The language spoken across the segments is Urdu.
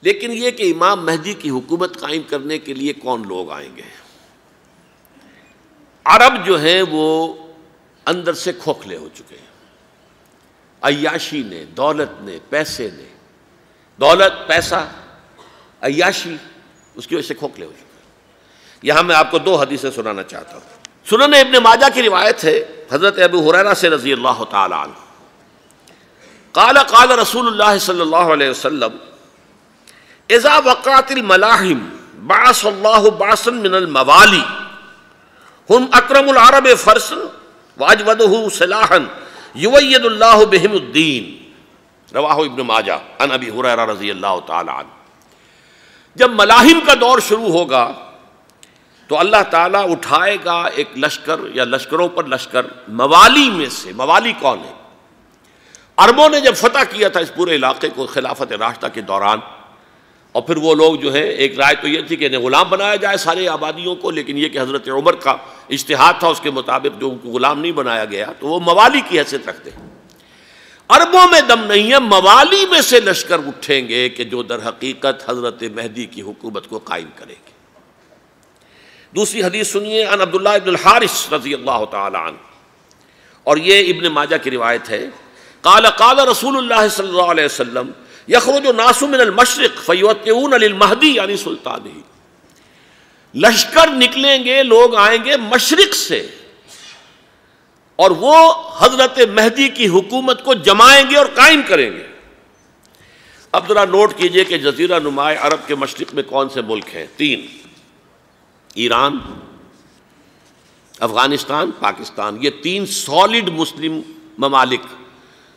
لیکن یہ کہ امام مہدی کی حکومت قائم کرنے کے لیے کون لوگ آئیں گے؟ عرب جو ہیں وہ اندر سے کھوکھلے ہو چکے ہیں، عیاشی نے، دولت نے، پیسے نے، دولت، پیسہ، عیاشی، اس کی وجہ سے کھوکھلے ہو چکے ہیں۔ یہاں میں آپ کو دو حدیثیں سنانا چاہتا ہوں۔ سنن ابن ماجہ کی روایت ہے حضرت ابو ہریرہ سے رضی اللہ تعالی عنہ، قال قال رسول اللہ صلی اللہ علیہ وسلم اذا وقعت الملاحم بعث اللہ بعثا من الموالی ہم اکرم العرب فرسا واجودہ سلاحا یوید اللہ بہم الدین، رواہ ابن ماجہ عن ابی ہریرہ رضی اللہ تعالی عنہ۔ جب ملاحم کا دور شروع ہوگا تو اللہ تعالیٰ اٹھائے گا ایک لشکر یا لشکروں پر لشکر موالی میں سے۔ موالی کون ہے؟ عربوں نے جب فتح کیا تھا اس پورے علاقے کو خلافت راشدہ کے دوران، اور پھر وہ لوگ جو ہے، ایک رائے تو یہ تھی کہ انہیں غلام بنایا جائے سارے آبادیوں کو، لیکن یہ کہ حضرت عمر کا اجتہاد تھا، اس کے مطابق جو ان کو غلام نہیں بنایا گیا تو وہ موالی کی حیثیت رکھتے ہیں۔ عربوں میں دم نہیں ہے، موالی میں سے لشکر اٹھیں گے کہ جو در حقیقت حضرت مہدی کی حکومت کو قائم کرے گی۔ دوسری حدیث سنیے، عن عبداللہ ابن الحارث رضی اللہ تعالی عنہ، اور یہ ابن ماجہ کی روایت ہے، قال قال رسول اللہ صلی اللہ علیہ وسلم یخرج الناس من المشرق فیوطئون للمہدی یعنی سلطانہ، لشکر نکلیں گے، لوگ آئیں گے مشرق سے، اور وہ حضرت مہدی کی حکومت کو جمائیں گے اور قائم کریں گے۔ اب ذرا نوٹ کیجئے کہ جزیرہ نماء عرب کے مشرق میں کون سے ملک ہیں؟ تین: ایران، افغانستان، پاکستان۔ یہ تین سالڈ مسلم ممالک،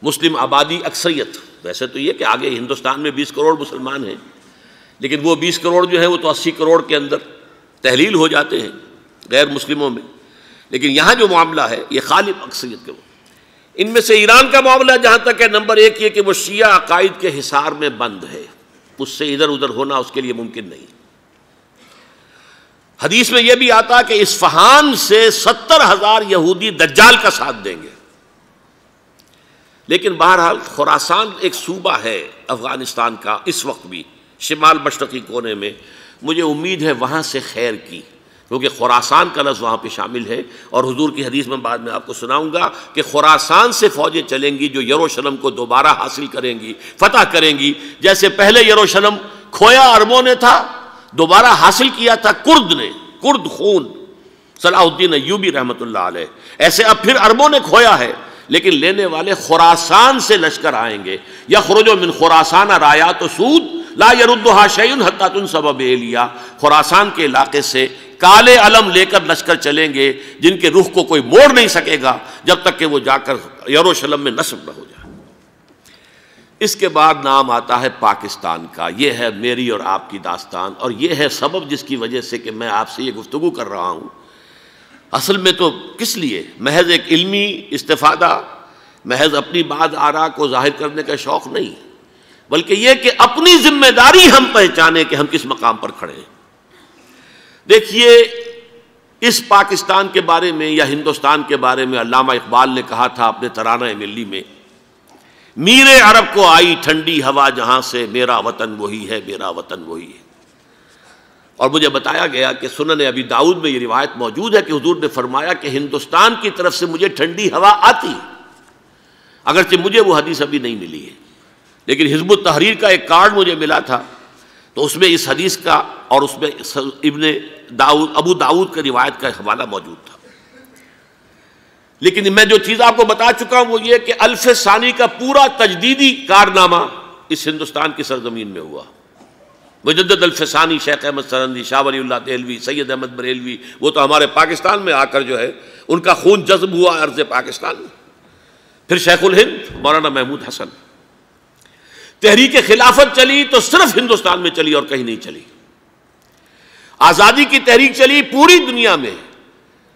مسلم آبادی اکثریت۔ ویسے تو یہ کہ آگے ہندوستان میں 20 کروڑ مسلمان ہیں، لیکن وہ 20 کروڑ جو ہیں وہ تو 80 کروڑ کے اندر تحلیل ہو جاتے ہیں غیر مسلموں میں، لیکن یہاں جو معاملہ ہے یہ غالب اکثریت کے۔ ان میں سے ایران کا معاملہ جہاں تک ہے، نمبر 1 یہ کہ وہ شیعہ عقائد کے حصار میں بند ہے، اس سے ادھر ادھر ہونا اس کے لیے ممکن نہیں۔ حدیث میں یہ بھی آتا کہ اصفہان سے 70,000 یہودی دجال کا ساتھ دیں گے۔ لیکن بہرحال خراسان ایک صوبہ ہے افغانستان کا اس وقت بھی، شمال مشرقی کونے میں، مجھے امید ہے وہاں سے خیر کی، کیونکہ خراسان کا لفظ وہاں پہ شامل ہے، اور حضور کی حدیث میں بعد میں آپ کو سناؤں گا کہ خراسان سے فوجیں چلیں گی جو یروشلم کو دوبارہ حاصل کریں گی، فتح کریں گی۔ جیسے پہلے یروشلم کھویا عربوں نے تھا، دوبارہ حاصل کیا تھا کرد نے، کرد خون صلاح الدین ایوبی رحمۃ اللہ علیہ، ایسے اب پھر عربوں نے کھویا ہے، لیکن لینے والے خراسان سے لشکر آئیں گے۔ یخرج من خراسان رایات سود لا یردھا شیء حتی تنصب بإیلیا، خراسان کے علاقے سے کالے علم لے کر لشکر چلیں گے جن کے رخ کو کوئی موڑ نہیں سکے گا جب تک کہ وہ جا کر یروشلم میں نصب نہ ہو جائے۔ اس کے بعد نام آتا ہے پاکستان کا۔ یہ ہے میری اور آپ کی داستان، اور یہ ہے سبب جس کی وجہ سے کہ میں آپ سے یہ گفتگو کر رہا ہوں۔ اصل میں تو کس لیے؟ محض ایک علمی استفادہ، محض اپنی بات آراء کو ظاہر کرنے کا شوق نہیں، بلکہ یہ کہ اپنی ذمہ داری ہم پہچانیں کہ ہم کس مقام پر کھڑے ہیں۔ دیکھیے، اس پاکستان کے بارے میں یا ہندوستان کے بارے میں علامہ اقبال نے کہا تھا اپنے ترانہ ملی میں، میرے عرب کو آئی ٹھنڈی ہوا جہاں سے، میرا وطن وہی ہے، میرا وطن وہی ہے۔ اور مجھے بتایا گیا کہ سنن ابی داؤد میں یہ روایت موجود ہے کہ حضور نے فرمایا کہ ہندوستان کی طرف سے مجھے ٹھنڈی ہوا آتی، اگرچہ مجھے وہ حدیث ابھی نہیں ملی ہے، لیکن حزب التحریر کا ایک کارڈ مجھے ملا تھا، تو اس میں اس حدیث کا اور اس میں ابو داؤد کی روایت کا حوالہ موجود تھا۔ لیکن میں جو چیز آپ کو بتا چکا ہوں وہ یہ کہ الف ثانی کا پورا تجدیدی کارنامہ اس ہندوستان کی سرزمین میں ہوا۔ مجدد الف ثانی شیخ احمد سرندی، شاہ ولی اللہ دہلوی، سید احمد بریلوی، وہ تو ہمارے پاکستان میں آ کر جو ہے ان کا خون جذب ہوا ارض پاکستان میں۔ پھر شیخ الہند مولانا محمود حسن۔ تحریک خلافت چلی تو صرف ہندوستان میں چلی اور کہیں نہیں چلی۔ آزادی کی تحریک چلی پوری دنیا میں،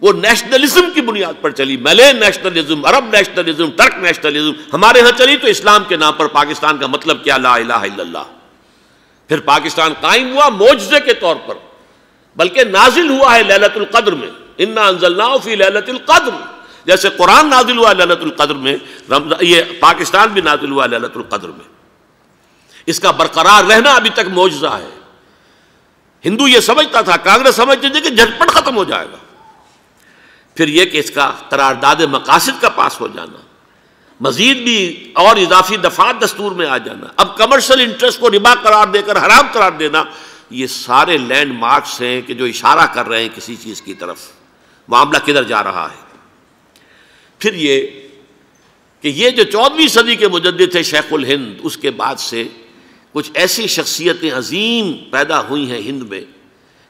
وہ نیشنلزم کی بنیاد پر چلی، ملے نیشنلزم، عرب نیشنلزم، ترک نیشنلزم۔ ہمارے ہاں چلی تو اسلام کے نام پر، پاکستان کا مطلب کیا؟ لا الہ الا اللہ۔ پھر پاکستان قائم ہوا معجزے کے طور پر، بلکہ نازل ہوا ہے لیلۃ القدر میں، انا انزلناہ فی لیلۃ القدر، جیسے قرآن نازل ہوا لیلۃ القدر میں، یہ پاکستان بھی نازل ہوا لیلۃ القدر میں۔ اس کا برقرار رہنا ابھی تک معجزہ ہے۔ ہندو یہ سمجھتا تھا، کانگریس سمجھتی تھی کہ جھٹپٹ ختم ہو جائے گا۔ پھر یہ کہ اس کا قرارداد مقاصد کا پاس ہو جانا، مزید بھی اور اضافی دفعات دستور میں آ جانا، اب کمرشل انٹرسٹ کو ربا قرار دے کر حرام قرار دینا، یہ سارے لینڈ مارکس ہیں کہ جو اشارہ کر رہے ہیں کسی چیز کی طرف، معاملہ کدھر جا رہا ہے۔ پھر یہ کہ یہ جو 14ویں صدی کے مجدد تھے شیخ الہند، اس کے بعد سے کچھ ایسی شخصیتیں عظیم پیدا ہوئی ہیں ہند میں،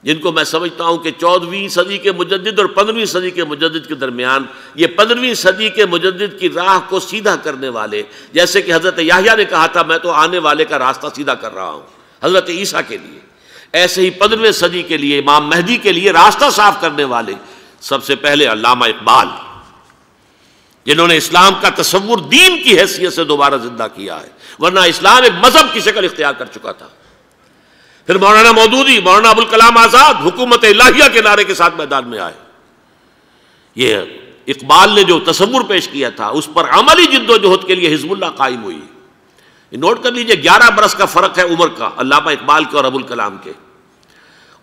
جن کو میں سمجھتا ہوں کہ 14ویں صدی کے مجدد اور 15ویں صدی کے مجدد کے درمیان یہ 15ویں صدی کے مجدد کی راہ کو سیدھا کرنے والے، جیسے کہ حضرت یحییٰ نے کہا تھا میں تو آنے والے کا راستہ سیدھا کر رہا ہوں حضرت عیسیٰ کے لیے، ایسے ہی 15ویں صدی کے لیے امام مہدی کے لیے راستہ صاف کرنے والے سب سے پہلے علامہ اقبال، جنہوں نے اسلام کا تصور دین کی حیثیت سے دوبارہ زندہ کیا ہے، ورنہ اسلام ایک مذہب کی شکل اختیار کر چکا تھا۔ پھر مولانا مودودی، مولانا ابوالکلام آزاد حکومت الہیہ کے نعرے کے ساتھ میدان میں آئے۔ یہ اقبال نے جو تصور پیش کیا تھا اس پر عملی جد و جہد کے لیے حزب اللہ قائم ہوئی۔ نوٹ کر لیجئے 11 برس کا فرق ہے عمر کا علامہ اقبال کے اور ابوالکلام کے،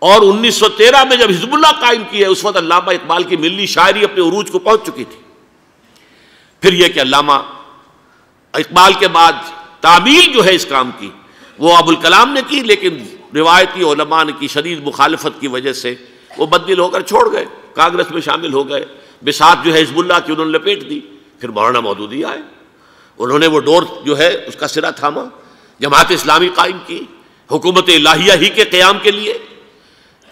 اور 1913 میں جب حزب اللہ قائم کی ہے اس وقت علامہ اقبال کی ملی شاعری اپنے عروج کو پہنچ چکی تھی۔ پھر یہ کہ علامہ اقبال کے بعد تعمیل جو ہے اس کام کی وہ ابوالکلام نے کی، لیکن روایتی علماء کی شدید مخالفت کی وجہ سے وہ بددل ہو کر چھوڑ گئے، کانگریس میں شامل ہو گئے، بساط جو ہے حزب اللہ کی انہوں نے لپیٹ دی۔ پھر مولانا مودودی آئے، انہوں نے وہ ڈور جو ہے اس کا سرا تھاما، جماعت اسلامی قائم کی حکومت الہیہ ہی کے قیام کے لیے۔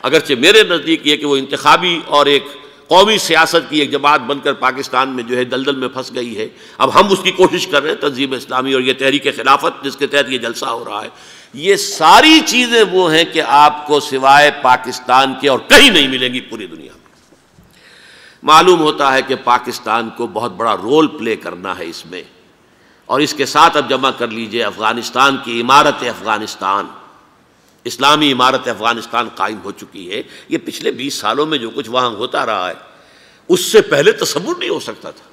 اگرچہ میرے نزدیک یہ کہ وہ انتخابی اور ایک قومی سیاست کی ایک جماعت بن کر پاکستان میں جو ہے دلدل میں پھنس گئی ہے، اب ہم اس کی کوشش کر رہے ہیں، تنظیم اسلامی اور یہ تحریک خلافت جس کے تحت یہ جلسہ ہو رہا ہے، یہ ساری چیزیں وہ ہیں کہ آپ کو سوائے پاکستان کے اور کہیں نہیں ملیں گی پوری دنیا میں۔ معلوم ہوتا ہے کہ پاکستان کو بہت بڑا رول پلے کرنا ہے اس میں، اور اس کے ساتھ اب جمع کر لیجئے افغانستان کی عمارت افغانستان، اسلامی عمارت افغانستان قائم ہو چکی ہے۔ یہ پچھلے 20 سالوں میں جو کچھ وہاں ہوتا رہا ہے اس سے پہلے تصور نہیں ہو سکتا تھا۔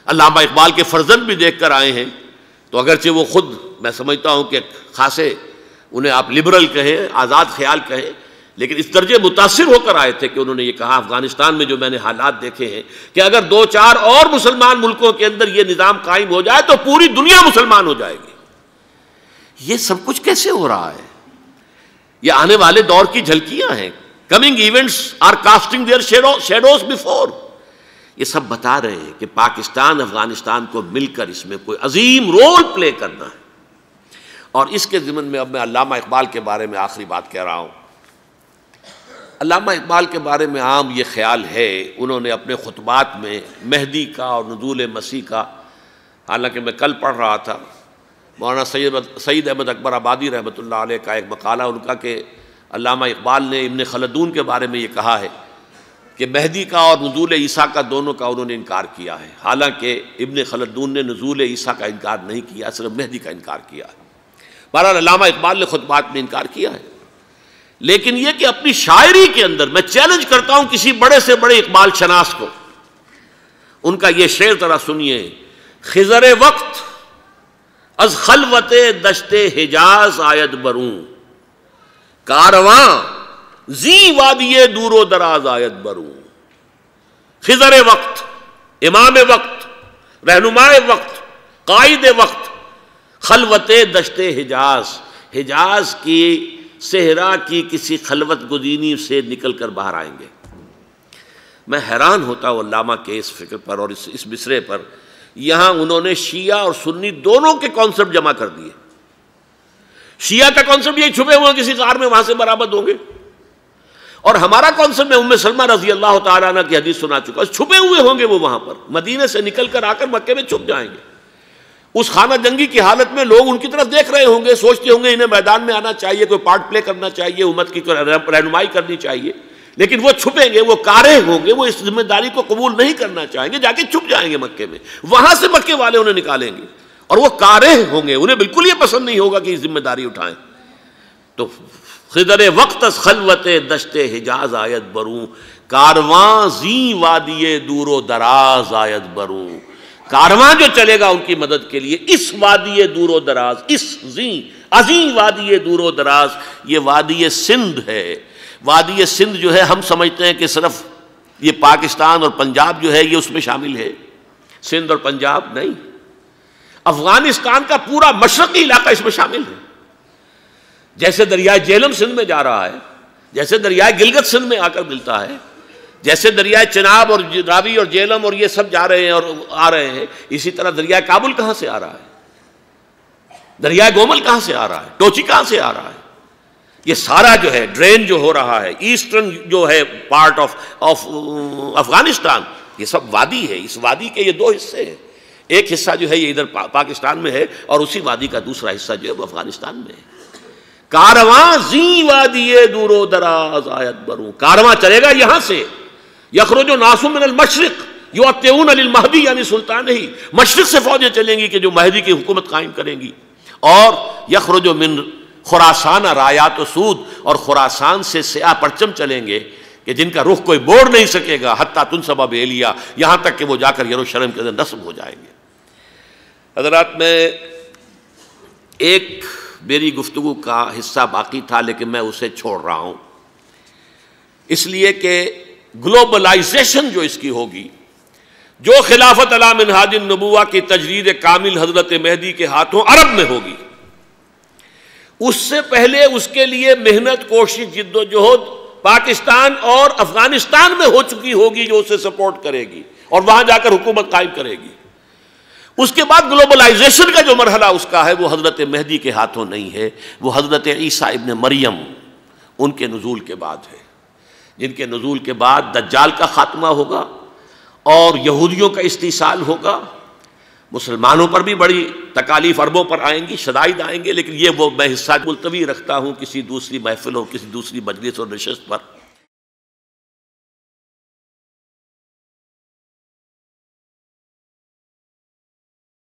علامہ اقبال کے فرزند بھی دیکھ کر آئے ہیں، تو اگرچہ وہ خود میں سمجھتا ہوں کہ خاصے انہیں آپ لبرل کہیں، آزاد خیال کہیں، لیکن اس درجے متاثر ہو کر آئے تھے کہ انہوں نے یہ کہا افغانستان میں جو میں نے حالات دیکھے ہیں کہ اگر 2-4 اور مسلمان ملکوں کے اندر یہ نظام قائم ہو جائے تو پوری دنیا مسلمان ہو جائے گی۔ یہ سب کچھ کیسے ہو رہا ہے؟ یہ آنے والے دور کی جھلکیاں ہیں۔ Coming events are casting their shadows before. یہ سب بتا رہے ہیں کہ پاکستان افغانستان کو مل کر اس میں کوئی عظیم رول پلے کرنا ہے۔ اور اس کے ضمن میں اب میں علامہ اقبال کے بارے میں آخری بات کہہ رہا ہوں۔ علامہ اقبال کے بارے میں عام یہ خیال ہے، انہوں نے اپنے خطبات میں مہدی کا اور نزول مسیح کا، حالانکہ میں کل پڑھ رہا تھا مولانا سید احمد اکبر آبادی رحمۃ اللہ علیہ کا ایک مقالہ ان کا کہ علامہ اقبال نے ابن خلدون کے بارے میں یہ کہا ہے کہ مہدی کا اور نزول عیسیٰ کا دونوں کا انہوں نے انکار کیا ہے، حالانکہ ابن خلدون نے نزول عیسیٰ کا انکار نہیں کیا، صرف مہدی کا انکار کیا ہے۔ بہرحال علامہ اقبال نے خطبات میں انکار کیا ہے، لیکن یہ کہ اپنی شاعری کے اندر میں چیلنج کرتا ہوں کسی بڑے سے بڑے اقبال شناس کو، ان کا یہ شعر ذرا سنیے: خضر وقت از خلوت دشت حجاز آید بروں، کارواں زی وادی دور و دراز آید بروں۔ خضر وقت، امام وقت، رہنمائے وقت، قائد وقت، خلوت دشت حجاز، حجاز کی صحرا کی کسی خلوت گزینی سے نکل کر باہر آئیں گے۔ میں حیران ہوتا ہوں علامہ کے اس فکر پر اور اس مصرے پر۔ یہاں انہوں نے شیعہ اور سنی دونوں کے کانسیپٹ جمع کر دیے۔ شیعہ کا کانسیپٹ یہ چھپے ہوئے کسی غار میں وہاں سے برآمد ہوں گے، اور ہمارا کانسیپٹ میں ام سلمہ رضی اللہ تعالیٰ عنہ کی حدیث سنا چکا، چھپے ہوئے ہوں گے وہ وہاں پر، مدینے سے نکل کر آ کر مکے میں چھپ جائیں گے۔ اس خانہ جنگی کی حالت میں لوگ ان کی طرف دیکھ رہے ہوں گے، سوچتے ہوں گے انہیں میدان میں آنا چاہیے، کوئی پارٹ پلے کرنا چاہیے، امت کی رہنمائی کرنی چاہیے، لیکن وہ چھپیں گے، وہ کارہ ہوں گے، وہ اس ذمہ داری کو قبول نہیں کرنا چاہیں گے، جا کے چھپ جائیں گے مکے میں، وہاں سے مکے والے انہیں نکالیں گے، اور وہ کارہ ہوں گے، انہیں بالکل یہ پسند نہیں ہوگا کہ یہ ذمہ داری اٹھائیں۔ تو خضر وقت از خلوت دشت حجاز آیت بروں، کارواں زی وادی دور و دراز آیت بروں۔ کارواں جو چلے گا ان کی مدد کے لیے اس وادی دور و دراز، اس زی عظیم وادی دور و دراز، یہ وادی سندھ ہے۔ وادی سندھ جو ہے ہم سمجھتے ہیں کہ صرف یہ پاکستان اور پنجاب جو ہے یہ اس میں شامل ہے، سندھ اور پنجاب نہیں، افغانستان کا پورا مشرقی علاقہ اس میں شامل ہے۔ جیسے دریائے جہلم سندھ میں جا رہا ہے، جیسے دریائے گلگت سندھ میں آ کر ملتا ہے، جیسے دریائے چناب اور راوی اور جہلم اور یہ سب جا رہے ہیں اور آ رہے ہیں، اسی طرح دریائے کابل کہاں سے آ رہا ہے، دریائے گومل کہاں سے آ رہا ہے، ٹوچی کہاں سے آ رہا ہے، یہ سارا جو ہے ڈرین جو ہو رہا ہے، ایسٹرن جو ہے پارٹ آف افغانستان، یہ سب وادی ہے۔ اس وادی کے یہ دو حصے ہیں، ایک حصہ جو ہے یہ ادھر پاکستان میں ہے اور اسی وادی کا دوسرا حصہ جو ہے وہ افغانستان میں ہے۔ کارواں زی وادی دور و دراز آیت بروں، کارواں چلے گا یہاں سے، یخرج ناس من المشرق یؤتون للمہدی یعنی سلطان ہی، مشرق سے فوجیں چلیں گی کہ جو مہدی کی حکومت قائم کریں گی، اور یخرج من خراسان رایات و سود، اور خراسان سے سیاہ پرچم چلیں گے کہ جن کا رخ کوئی موڑ نہیں سکے گا، حتیٰ تنصب بإیلیا، یہاں تک کہ وہ جا کر یروشلم کے اندر نصب ہو جائیں گے۔ حضرات، میں ایک میری گفتگو کا حصہ باقی تھا لیکن میں اسے چھوڑ رہا ہوں، اس لیے کہ گلوبلائزیشن جو اس کی ہوگی، جو خلافت علی منہاج النبوہ کی تجرید کامل حضرت مہدی کے ہاتھوں عرب میں ہوگی، اس سے پہلے اس کے لیے محنت، کوشش، جد و جہد پاکستان اور افغانستان میں ہو چکی ہوگی جو اسے سپورٹ کرے گی اور وہاں جا کر حکومت قائم کرے گی۔ اس کے بعد گلوبلائزیشن کا جو مرحلہ اس کا ہے وہ حضرت مہدی کے ہاتھوں نہیں ہے، وہ حضرت عیسیٰ ابن مریم ان کے نزول کے بعد ہے، جن کے نزول کے بعد دجال کا خاتمہ ہوگا اور یہودیوں کا استحصال ہوگا، مسلمانوں پر بھی بڑی تکالیف عربوں پر آئیں گی، شدائد آئیں گے، لیکن یہ وہ میں حصہ ملتوی رکھتا ہوں کسی دوسری محفل اور کسی دوسری مجلس اور نشست پر۔